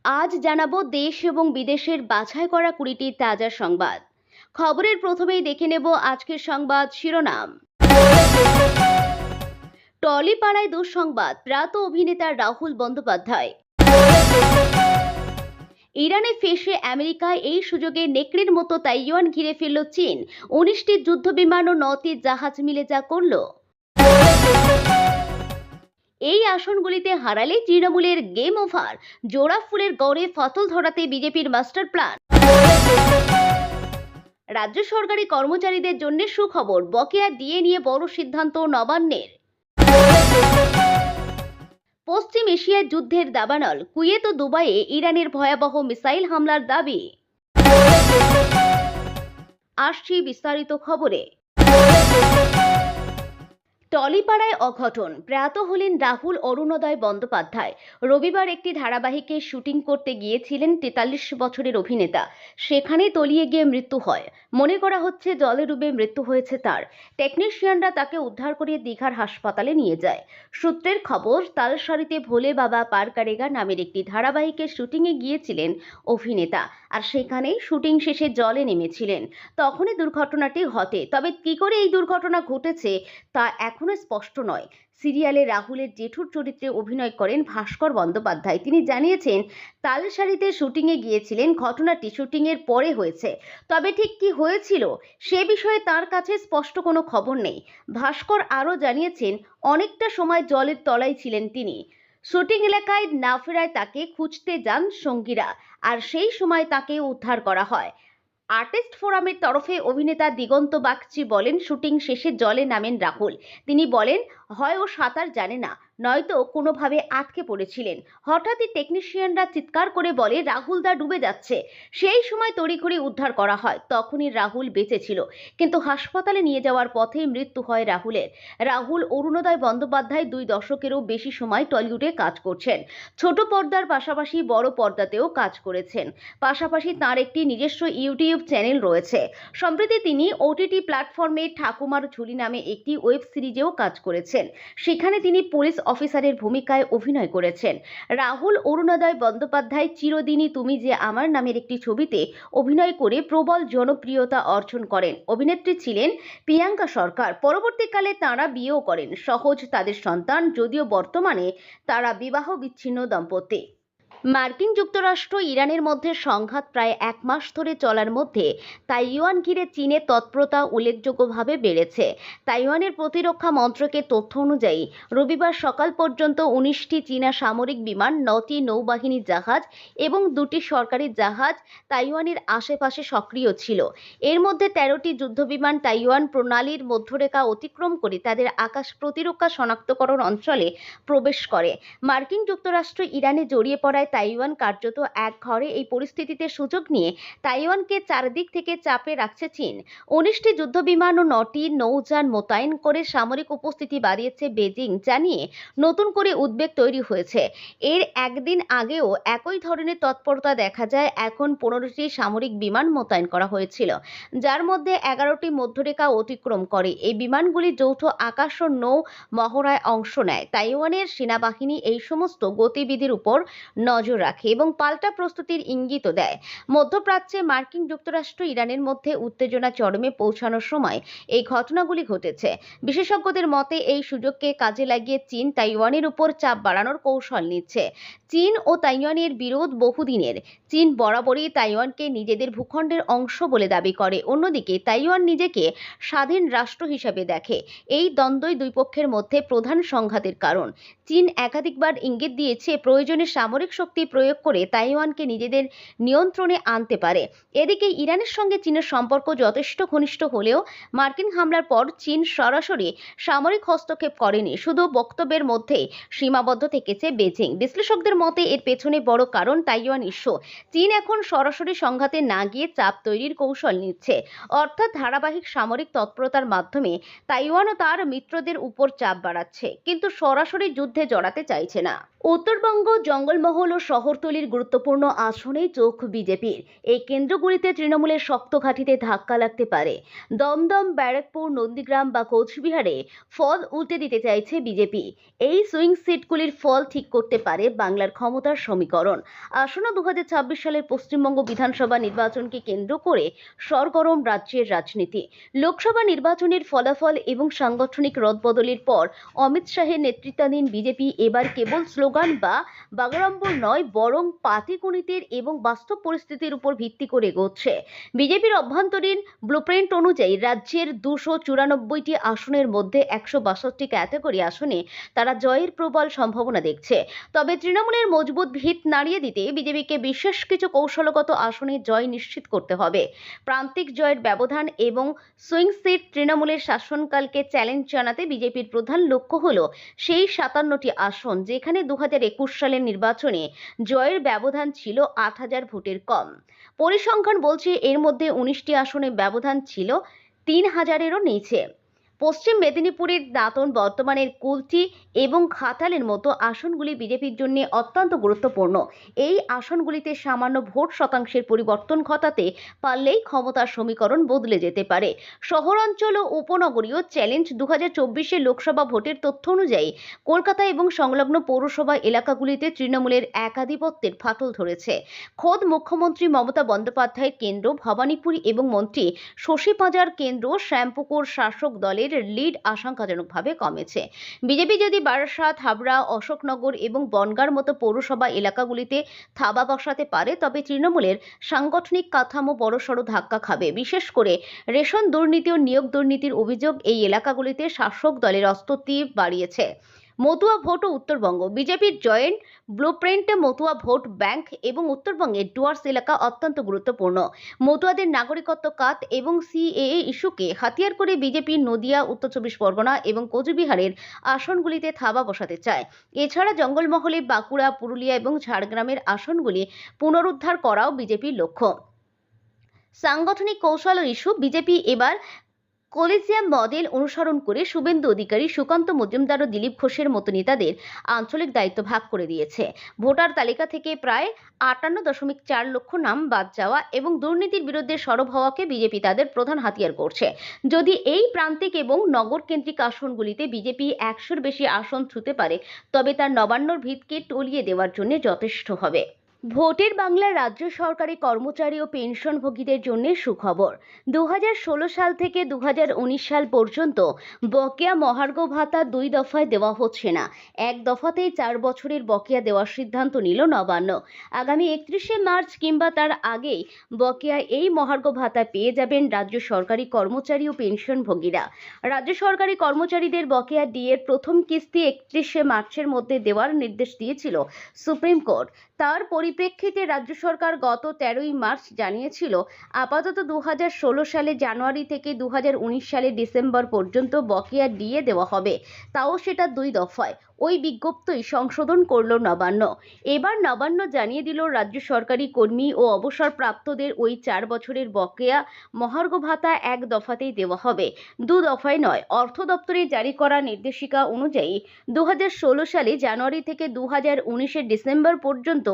আজ জানাবো দেশ এবং বিদেশের বাছাই করা 20টি তাজা সংবাদ। খবরের প্রথমেই দেখে নেব আজকের সংবাদ শিরোনাম। টলিপাড়ায় দুঃসংবাদ, প্রয়াত অভিনেতা রাহুল বন্দ্যোপাধ্যায়। ইরানে ফেঁসে আমেরিকায় এই সুযোগে নেকড়ের মতো তাইওয়ান ঘিরে ফেলল চীন। 19টি যুদ্ধবিমান ও 9টি জাহাজ মিলে যা করল। এই আসনগুলিতে হারালে তৃণমূলের গেম ওভার। জোড়া ফুলের গড়ে ফাটল ধরাতে বিজেপির মাস্টার প্ল্যান। রাজ্য সরকারি কর্মচারীদের জন্য সুখবর, বকেয়া ডিএ নিয়ে বড় সিদ্ধান্ত নবান্নের। পশ্চিম এশিয়ায় যুদ্ধের দাবানল, কুয়েত ও দুবাইয়ে ইরানের ভয়াবহ মিসাইল হামলার দাবি। আসছি বিস্তারিত খবরে। টলিপাড়ায় অঘটন, প্রয়াত হলেন রাহুল অরুণোদয় বন্দ্যোপাধ্যায়। রবিবার একটি ধারাবাহিকে শুটিং করতে গিয়েছিলেন 43 বছরের অভিনেতা। সেখানে তলিয়ে গিয়ে মৃত্যু হয়। মনে করা হচ্ছে জলে ডুবে মৃত্যু হয়েছে তার। টেকনিশিয়ানরা তাকে উদ্ধার করে দীঘার হাসপাতালে নিয়ে যায়। সূত্রের খবর, তালসারিতে ভোলে বাবা পার কারেগা নামের একটি ধারাবাহিকের শুটিংয়ে গিয়েছিলেন অভিনেতা, আর সেখানেই শুটিং শেষে জলে নেমেছিলেন। তখনই দুর্ঘটনাটি ঘটে। তবে কি করে এই দুর্ঘটনা ঘটেছে তা এখনো স্পষ্ট নয়। সিরিয়ালে রাহুলের জেঠুর চরিত্রে অভিনয় করেন ভাস্কর বন্দ্যোপাধ্যায়। তিনি জানিয়েছেন, তালসারিতে শুটিংয়ে গিয়েছিলেন। ঘটনাটি শুটিংয়ের পরে হয়েছে। তবে ঠিক কি হয়েছিল সে বিষয়ে তার কাছে স্পষ্ট কোনো খবর নেই। ভাস্কর আরও জানিয়েছেন, অনেকটা সময় জলের তলায় ছিলেন তিনি। শুটিং এলাকায় না ফেরায় তাকে খুঁজতে যান সঙ্গীরা, আর সেই সময় তাকে উদ্ধার করা হয়। আর্টিস্ট ফোরামের তরফে অভিনেতা দিগন্ত বাগচি বলেন, শুটিং শেষে জলে নামেন রাহুল। তিনি বলেন, হয় ও সাঁতার জানে না, নয়তো কোনোভাবে আটকে পড়েছিলেন। হঠাৎই টেকনিশিয়ানরা চিৎকার করে বলে, রাহুল দা ডুবে যাচ্ছে। সেই সময় তড়িঘড়ি উদ্ধার করা হয়। তখনই রাহুল বেঁচে ছিল, কিন্তু হাসপাতালে নিয়ে যাওয়ার পথেই মৃত্যু হয় রাহুলের। রাহুল অরুণোদয় বন্দ্যোপাধ্যায় 2 দশকেরও বেশি সময় টলিউডে কাজ করছেন। ছোট পর্দার পাশাপাশি বড় পর্দাতেও কাজ করেছেন। পাশাপাশি তার একটি নিজস্ব ইউটিউব চ্যানেল রয়েছে। সম্প্রতি তিনি ওটিটি প্ল্যাটফর্মে ঠাকুমার ঝুলি নামে একটি ওয়েব সিরিজেও কাজ করেছেন। সেখানে তিনি পুলিশ অফিসারের ভূমিকায় অভিনয় করেছেন। রাহুল অরুণোদয় বন্দ্যোপাধ্যায় চিরদিনই তুমি যে আমার নামের একটি ছবিতে অভিনয় করে প্রবল জনপ্রিয়তা অর্জন করেন। অভিনেত্রী ছিলেন প্রিয়াঙ্কা সরকার। পরবর্তীকালে তাঁরা বিয়েও করেন। সহজ তাদের সন্তান, যদিও বর্তমানে তারা বিবাহ বিচ্ছিন্ন দম্পতি। মার্কিন যুক্তরাষ্ট্র ইরানের মধ্যে সংঘাত প্রায় 1 মাস ধরে চলার মধ্যে তাইওয়ান ঘিরে চীনের তৎপরতা উল্লেখযোগ্যভাবে বেড়েছে। তাইওয়ানের প্রতিরক্ষা মন্ত্রকের তথ্য অনুযায়ী রবিবার সকাল পর্যন্ত 19টি চীনা সামরিক বিমান, 9টি নৌবাহিনী জাহাজ এবং 2টি সরকারি জাহাজ তাইওয়ানের আশেপাশে সক্রিয় ছিল। এর মধ্যে 13টি যুদ্ধবিমান তাইওয়ান প্রণালীর মধ্যরেখা অতিক্রম করে তাদের আকাশ প্রতিরক্ষা শনাক্তকরণ অঞ্চলে প্রবেশ করে। মার্কিন যুক্তরাষ্ট্র ইরানে জড়িয়ে পড়ায় তাইওয়ান কার্যত একঘরে। এই পরিস্থিতিতে সুযোগ নিয়ে তাইওয়ানকে চারদিক থেকে চাপে রাখছে চীন। 19টি যুদ্ধবিমান ও 9টি নৌযান মোতায়েন করে সামরিক উপস্থিতি বাড়িয়েছে বেজিং, জানিয়ে নতুন করে উদ্বেগ তৈরি হয়েছে। এর একদিন আগেও একই ধরনের তৎপরতা দেখা যায়। এখন 15টি সামরিক বিমান মোতায়েন করা হয়েছিল, যার মধ্যে 11টি মধ্যরেখা অতিক্রম করে। এই বিমানগুলি যৌথ আকাশ ও নৌ মহড়ায় অংশ নেয়। তাইওয়ানের সেনাবাহিনী এই সমস্ত গতিবিধির উপর নজর রাখে এবং পাল্টা প্রস্তুতির ইঙ্গিতও দেয়। মধ্যপ্রাচ্যে মার্কিন যুক্তরাষ্ট্র ইরানের মধ্যে উত্তেজনা চরমে পৌঁছানোর সময় এই ঘটনাগুলি ঘটেছে। বিশেষজ্ঞদের মতে এই সুযোগকে কাজে লাগিয়ে চীন তাইওয়ানের উপর চাপ বাড়ানোর কৌশল নিচ্ছে। চীন ও তাইওয়ানের বিরোধ বহুদিনের। চীন বরাবরই তাইওয়ানকে নিজেদের ভূখণ্ডের অংশ বলে দাবি করে। অন্যদিকে তাইওয়ান নিজেকে স্বাধীন রাষ্ট্র হিসেবে দেখে। এই দ্বন্দ্বই দুই পক্ষের মধ্যে প্রধান সংঘাতের কারণ। চীন একাধিকবার ইঙ্গিত দিয়েছে, প্রয়োজনে সামরিক শক্তি প্রয়োগ করে তাইওয়ানকে নিজেদের নিয়ন্ত্রণে আনতে পারে। এদিকে ইরানের সঙ্গে চীনের সম্পর্ক যথেষ্ট ঘনিষ্ঠ হলেও মার্কিন হামলার পর চীন সরাসরি সামরিক হস্তক্ষেপ করেনি, শুধু বক্তব্যের মধ্যেই সীমাবদ্ধ থেকেছে বেজিং। বিশ্লেষকদের মতে এর পেছনে বড় কারণ তাইওয়ান ইস্যু। চীন এখন সরাসরি সংঘাতে না গিয়ে চাপ তৈরির কৌশল নিচ্ছে, অর্থাৎ ধারাবাহিক সামরিক তৎপরতার মাধ্যমে তাইওয়ান ও তার মিত্রদের উপর চাপ বাড়াচ্ছে, কিন্তু সরাসরি যুদ্ধে জড়াতে চাইছে না। উত্তরবঙ্গ জঙ্গলমহল ও শহরতলির গুরুত্বপূর্ণ আসনেই চোখ বিজেপির। এই কেন্দ্রগুলিতে তৃণমূলের শক্ত ঘাঁটিতে ধাক্কা লাগতে পারে। দমদম, ব্যারাকপুর, নন্দীগ্রাম বা কোচবিহারে ফল উল্টে দিতে চাইছে বিজেপি। এই সুইং সিটগুলির ফল ঠিক করতে পারে বাংলার ক্ষমতার সমীকরণ। আসন্ন 2026 সালের পশ্চিমবঙ্গ বিধানসভা নির্বাচনকে কেন্দ্র করে সরগরম রাজ্যের রাজনীতি। লোকসভা নির্বাচনের ফলাফল এবং সাংগঠনিক রদবদলের পর অমিত শাহের নেতৃত্বাধীন বিজেপি এবার কেবল স্লোগান বা বাগাড়ম্বর নয়, বরং পাটিগণিতের এবং বাস্তব পরিস্থিতির উপর ভিত্তি করে এগোচ্ছে। বিজেপির অভ্যন্তরীণ ব্লুপ্রিন্ট অনুযায়ী রাজ্যের 294টি আসনের মধ্যে 162 ক্যাটাগরি আসনে তারা জয়ের প্রবল সম্ভাবনা দেখছে। তবে তৃণমূলের মজবুত ভিত নাড়িয়ে দিতে বিজেপিকে বিশেষ কিছু কৌশলগত আসনে জয় নিশ্চিত করতে হবে। প্রান্তিক জয়ের ব্যবধান এবং সুইং সিট তৃণমূলের শাসনকালকে চ্যালেঞ্জ জানাতে বিজেপির প্রধান লক্ষ্য হল সেই 57টি আসন যেখানে 2021 সালের নির্বাচনে জয়ের ব্যবধান ছিল 8,000 ভোটের কম। পরিসংখ্যান বলছে এর মধ্যে 19টি আসনে ব্যবধান ছিল 3,000-এরও নিচে। পশ্চিম মেদিনীপুরের দাঁতন, বর্তমানের কুলটি এবং ঘাটালের মতো আসনগুলি বিজেপির জন্য অত্যন্ত গুরুত্বপূর্ণ। এই আসনগুলিতে সামান্য ভোট শতাংশের পরিবর্তন ঘটাতে পারলেই ক্ষমতার সমীকরণ বদলে যেতে পারে। শহরাঞ্চল ও উপনগরীয় চ্যালেঞ্জ 2024 লোকসভা ভোটের তথ্য অনুযায়ী কলকাতা এবং সংলগ্ন পৌরসভা এলাকাগুলিতে তৃণমূলের একাধিপত্যের ফাটল ধরেছে। খোদ মুখ্যমন্ত্রী মমতা বন্দ্যোপাধ্যায়ের কেন্দ্র ভবানীপুর এবং মন্ত্রী শশী পাঁজার কেন্দ্র শ্যামপুকুর শাসক দলের লিড আশঙ্কাজনকভাবে কমেছে। বিজেপি যদি বারাসাত, হাবড়া, অশোকনগর এবং বনগাঁর মতো পৌরসভা এলাকাগুলিতে থাবা বসাতে পারে তবে তৃণমূলের সাংগঠনিক কাঠামো বড়সড় ধাক্কা খাবে। বিশেষ করে রেশন দুর্নীতি ও নিয়োগ দুর্নীতির অভিযোগ এই এলাকাগুলিতে শাসক দলের অস্তিত্ব বাড়িয়েছে। মতুয়া ভোট ও উত্তরবঙ্গ বিজেপির জয়েন্ট ব্লুপ্রিন্টে মতুয়া ভোট ব্যাংক এবং উত্তরবঙ্গের ডুয়ার্স এলাকা অত্যন্ত গুরুত্বপূর্ণ। মতুয়াদের নাগরিকত্ব কাট এবং সিএএ ইস্যুকে হাতিয়ার করে বিজেপি নদিয়া, উত্তর 24 পরগনা এবং কোচবিহারের আসনগুলিতে থাবা বসাতে চায়। এছাড়া জঙ্গলমহলে বাঁকুড়া, পুরুলিয়া এবং ঝাড়গ্রামের আসনগুলি পুনরুদ্ধার করাও বিজেপির লক্ষ্য। সাংগঠনিক কৌশল ও ইস্যু বিজেপি এবার কলিজিয়াম মডেল অনুসরণ করে শুভেন্দু অধিকারী, সুকান্ত মজুমদার ও দিলীপ ঘোষের মতো নেতাদের আঞ্চলিক দায়িত্ব ভাগ করে দিয়েছে। ভোটার তালিকা থেকে প্রায় 58.4 লক্ষ নাম বাদ যাওয়া এবং দুর্নীতির বিরুদ্ধে সরব হওয়াকে বিজেপি তাদের প্রধান হাতিয়ার করছে। যদি এই প্রান্তিক এবং নগর কেন্দ্রিক আসনগুলিতে বিজেপি 100-এর বেশি আসন ছুঁতে পারে তবে তার নবান্নর ভিতকে টলিয়ে দেওয়ার জন্য যথেষ্ট হবে। ভোটের বাংলার রাজ্য সরকারি কর্মচারী ও পেনশনভোগীদের জন্য সুখবর। 2016 সাল থেকে 2019 সাল পর্যন্ত বকেয়া মহার্ঘ ভাতা 2 দফায় দেওয়া হচ্ছে না। এক দফাতেই 4 বছরের বকেয়া দেওয়ার সিদ্ধান্ত নিল নবান্ন। আগামী 31শে মার্চ কিংবা তার আগেই বকেয়া এই মহার্ঘ ভাতা পেয়ে যাবেন রাজ্য সরকারি কর্মচারী ও পেনশনভোগীরা। রাজ্য সরকারি কর্মচারীদের বকেয়া ডিএর প্রথম কিস্তি 31শে মার্চের মধ্যে দেওয়ার নির্দেশ দিয়েছিল সুপ্রিম কোর্ট। তার পরিপ্রেক্ষিতে রাজ্য সরকার গত 13ই মার্চ জানিয়েছিল আপাতত 2016 সালে জানুয়ারি থেকে 2019 সালে ডিসেম্বর পর্যন্ত বকেয়া ডিএ দেওয়া হবে, তাও সেটা 2 দফায়। ওই বিজ্ঞপ্তিই সংশোধন করল নবান্ন। এবার নবান্ন জানিয়ে দিল রাজ্য সরকারি কর্মী ও অবসরপ্রাপ্তদের ওই 4 বছরের বকেয়া মহার্ঘ ভাতা 1 দফাতেই দেওয়া হবে, 2 দফায় নয়। অর্থ দপ্তরে জারি করা নির্দেশিকা অনুযায়ী 2016 সালে জানুয়ারি থেকে 2019 ডিসেম্বর পর্যন্ত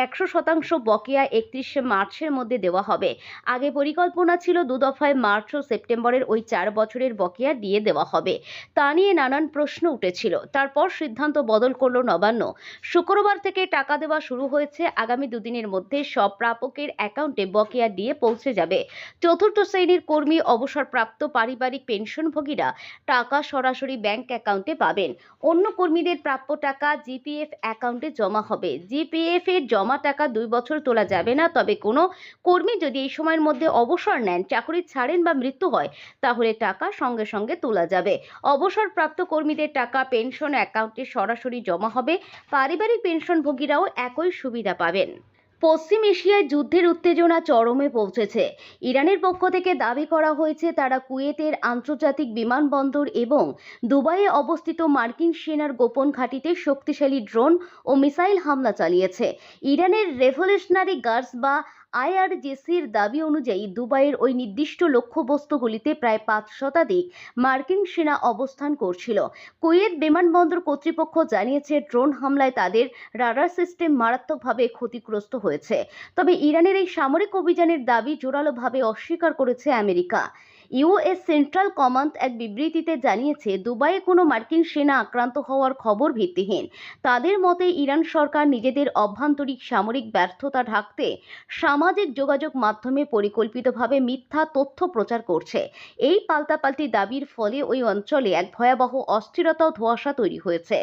100% বকেয়া 31শে মার্চের মধ্যে দেওয়া হবে। আগে পরিকল্পনা ছিল 2 দফায় মার্চ ও সেপ্টেম্বরের ওই 4 বছরের বকেয়া দিয়ে দেওয়া হবে। তা নিয়ে নানান প্রশ্ন উঠেছিল। তারপর সিদ্ধান্ত বদল করল নবান্ন। শুক্রবার থেকে টাকা দেওয়া শুরু হয়েছে। আগামী 2 দিনের মধ্যে সব প্রাপকের অ্যাকাউন্টে বকেয়া দিয়ে পৌঁছে যাবে। চতুর্থ শ্রেণীর কর্মী, অবসরপ্রাপ্ত, পারিবারিক পেনশনভোগীরা টাকা সরাসরি ব্যাংক অ্যাকাউন্টে পাবেন। অন্য কর্মীদের প্রাপ্য টাকা জিপিএফ অ্যাকাউন্টে জমা হবে। জিপিএফ এর জমা টাকা 2 বছর তোলা যাবে না। তবে কোনো কর্মী যদি এই সময়ের মধ্যে অবসর নেন, চাকরি ছাড়েন বা মৃত্যু হয় তাহলে টাকা সঙ্গে সঙ্গে তোলা যাবে। অবসরপ্রাপ্ত কর্মীদের টাকা পেনশন অ্যাকাউন্টে সরাসরি জমা হবে। পারিবারিক পেনশনভোগীরাও একই সুবিধা পাবেন। পশ্চিম এশিয়ায় যুদ্ধের উত্তেজনা চরমে পৌঁছেছে। ইরানের পক্ষ থেকে দাবি করা হয়েছে তারা কুয়েতের আন্তর্জাতিক বিমানবন্দর এবং দুবাইয়ে অবস্থিত মার্কিন সেনার গোপন ঘাঁটিতে শক্তিশালী ড্রোন ও মিসাইল হামলা চালিয়েছে। ইরানের রেভলিউশনারি গার্ডস বা আইআরজিসির দাবি অনুযায়ী দুবাইয়ের ওই নির্দিষ্ট লক্ষ্যবস্তুগুলিতে প্রায় 5 শতাধিক মার্কিন সেনা অবস্থান করছিল। কুয়েত বিমানবন্দর কর্তৃপক্ষ জানিয়েছে, ড্রোন হামলায় তাদের রাডার সিস্টেম মারাত্মকভাবে ক্ষতিগ্রস্ত হয়েছে। তবে ইরানের এই সামরিক অভিযানের দাবি জোরালোভাবে অস্বীকার করেছে আমেরিকা। ইউএস সেন্ট্রাল কমান্ড এক বিবৃতিতে জানিয়েছে, দুবাইয়ে কোনো মার্কিন সেনা আক্রান্ত হওয়ার খবর ভিত্তিহীন। তাদের মতে, ইরান সরকার নিজেদের অভ্যন্তরীণ সামরিক ব্যর্থতা ঢাকতে সামাজিক যোগাযোগ মাধ্যমে পরিকল্পিতভাবে মিথ্যা তথ্য প্রচার করছে। এই পাল্টাপাল্টি দাবির ফলে ওই অঞ্চলে এক ভয়াবহ অস্থিরতা ও ধোঁয়াশা তৈরি হয়েছে।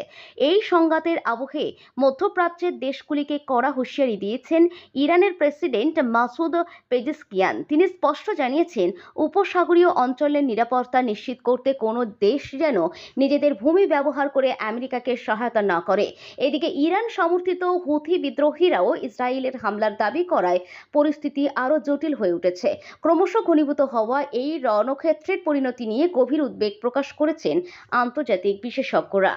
এই সংঘাতের আবহে মধ্যপ্রাচ্যের দেশগুলিকে কড়া হুঁশিয়ারি দিয়েছেন ইরানের প্রেসিডেন্ট মাসুদ পেজেশকিয়ান। তিনি স্পষ্ট জানিয়েছেন, উপসাগরীয় অঞ্চলের নিরাপত্তা নিশ্চিত করতে কোনো দেশ যেন নিজেদের ভূমি ব্যবহার করে আমেরিকাকে সহায়তা না করে। এদিকে ইরান সমর্থিত হুথি বিদ্রোহীরাও ইসরায়েলের হামলার দাবি করায় পরিস্থিতি আরও জটিল হয়ে উঠেছে। ক্রমশ ঘনীভূত হওয়া এই রণক্ষেত্রের পরিণতি নিয়ে গভীর উদ্বেগ প্রকাশ করেছেন আন্তর্জাতিক বিশেষজ্ঞরা।